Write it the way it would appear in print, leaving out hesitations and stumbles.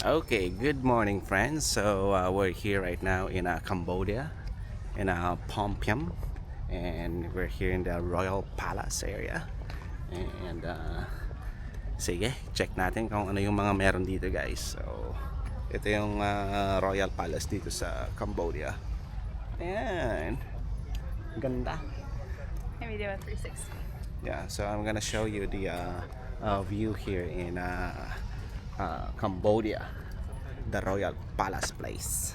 Okay, good morning, friends. So we're here right now in Cambodia, in Phnom Penh, and we're here in the Royal Palace area. And sige, check natin kung ano yung mga meron dito, guys. So ito yung Royal Palace dito sa Cambodia. Ayan, ganda. Maybe do a 360. Yeah, so I'm gonna show you the view here in Cambodia, the Royal Palace place.